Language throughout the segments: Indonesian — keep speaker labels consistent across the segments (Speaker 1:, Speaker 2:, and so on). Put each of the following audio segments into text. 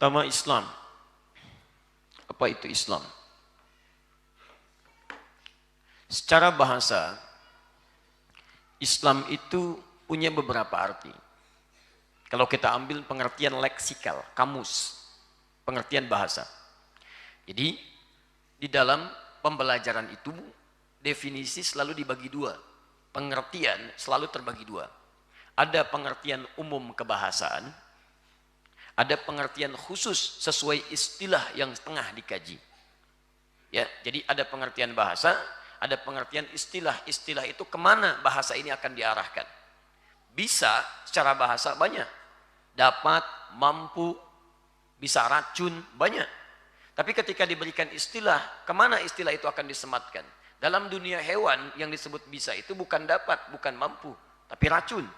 Speaker 1: Pertama, Islam. Apa itu Islam? Secara bahasa, Islam itu punya beberapa arti. Kalau kita ambil pengertian leksikal, kamus, pengertian bahasa. Jadi, di dalam pembelajaran itu, definisi selalu dibagi dua. Pengertian selalu terbagi dua. Ada pengertian umum kebahasaan, ada pengertian khusus sesuai istilah yang tengah dikaji. Ya, jadi ada pengertian bahasa, ada pengertian istilah. Istilah itu kemana bahasa ini akan diarahkan. Bisa secara bahasa banyak. Dapat, mampu, bisa racun, banyak. Tapi ketika diberikan istilah, kemana istilah itu akan disematkan? Dalam dunia hewan yang disebut bisa itu bukan dapat, bukan mampu, tapi racun.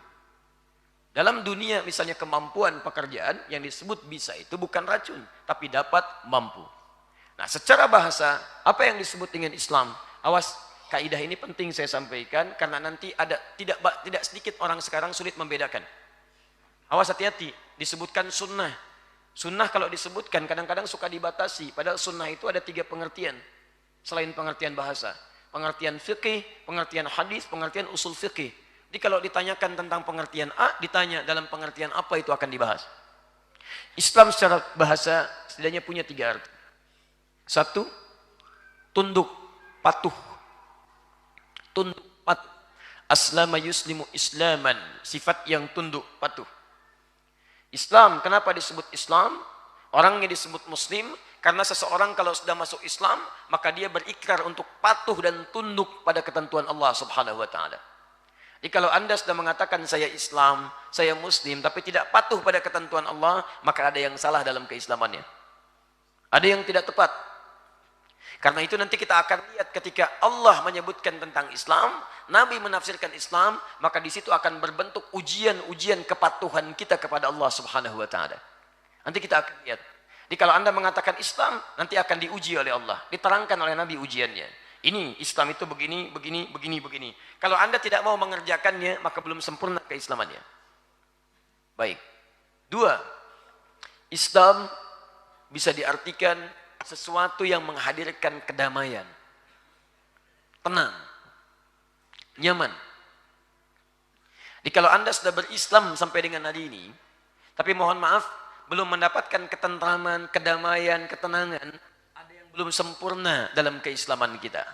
Speaker 1: Dalam dunia misalnya kemampuan pekerjaan yang disebut bisa itu bukan racun, tapi dapat, mampu. Nah, secara bahasa, apa yang disebut dengan Islam? Awas, kaidah ini penting saya sampaikan karena nanti ada tidak sedikit orang sekarang sulit membedakan. Awas, hati-hati, disebutkan sunnah. Sunnah kalau disebutkan kadang-kadang suka dibatasi, padahal sunnah itu ada 3 pengertian selain pengertian bahasa. Pengertian fikih, pengertian hadis, pengertian usul fikih. Jadi kalau ditanyakan tentang pengertian A, ditanya dalam pengertian apa itu akan dibahas. Islam secara bahasa setidaknya punya 3 arti. 1, tunduk, patuh. Tunduk, patuh. Aslama yuslimu islaman, sifat yang tunduk, patuh. Islam, kenapa disebut Islam? Orangnya disebut Muslim, karena seseorang kalau sudah masuk Islam, maka dia berikrar untuk patuh dan tunduk pada ketentuan Allah Subhanahu wa Ta'ala. Jadi kalau Anda sudah mengatakan saya Islam, saya Muslim, tapi tidak patuh pada ketentuan Allah, maka ada yang salah dalam keislamannya. Ada yang tidak tepat. Karena itu nanti kita akan lihat ketika Allah menyebutkan tentang Islam, Nabi menafsirkan Islam, maka di situ akan berbentuk ujian-ujian kepatuhan kita kepada Allah Subhanahu wa Ta'ala. Nanti kita akan lihat. Jadi kalau Anda mengatakan Islam, nanti akan diuji oleh Allah, diterangkan oleh Nabi ujiannya. Ini Islam itu begini, begini, begini, begini. Kalau Anda tidak mau mengerjakannya, maka belum sempurna keislamannya. Baik. 2, Islam bisa diartikan sesuatu yang menghadirkan kedamaian, tenang, nyaman. Jadi kalau Anda sudah berislam sampai dengan hari ini, tapi mohon maaf, belum mendapatkan ketentraman, kedamaian, ketenangan, ada yang belum sempurna dalam keislaman kita.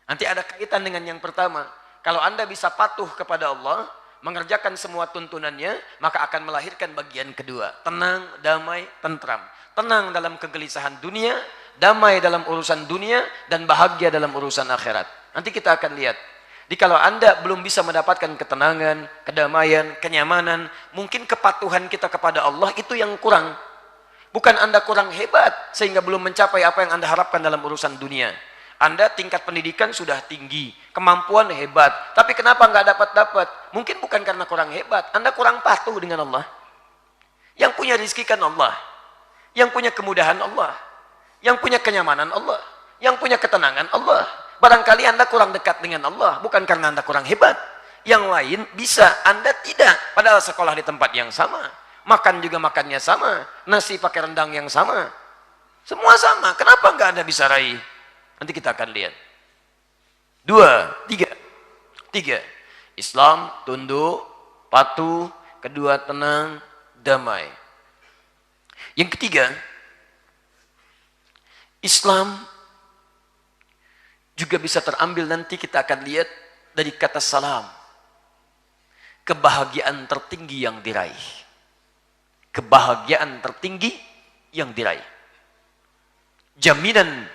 Speaker 1: Nanti ada kaitan dengan yang pertama. Kalau Anda bisa patuh kepada Allah, mengerjakan semua tuntunannya, maka akan melahirkan bagian kedua. Tenang, damai, tentram. Tenang dalam kegelisahan dunia, damai dalam urusan dunia, dan bahagia dalam urusan akhirat. Nanti kita akan lihat. Jadi kalau Anda belum bisa mendapatkan ketenangan, kedamaian, kenyamanan, mungkin kepatuhan kita kepada Allah itu yang kurang. Bukan Anda kurang hebat, sehingga belum mencapai apa yang Anda harapkan dalam urusan dunia. Anda tingkat pendidikan sudah tinggi, kemampuan hebat, tapi kenapa nggak dapat-dapat? Mungkin bukan karena kurang hebat, Anda kurang patuh dengan Allah. Yang punya rezeki kan Allah, yang punya kemudahan Allah, yang punya kenyamanan Allah, yang punya ketenangan Allah. Barangkali Anda kurang dekat dengan Allah, bukan karena Anda kurang hebat. Yang lain bisa, Anda tidak. Padahal sekolah di tempat yang sama, makan juga makannya sama, nasi pakai rendang yang sama, semua sama. Kenapa nggak Anda bisa raih? Nanti kita akan lihat. 2, 3. Islam, tunduk, patuh. Kedua, tenang, damai. Yang ketiga, Islam juga bisa terambil, nanti kita akan lihat dari kata salam. Kebahagiaan tertinggi yang diraih. Kebahagiaan tertinggi yang diraih. Jaminan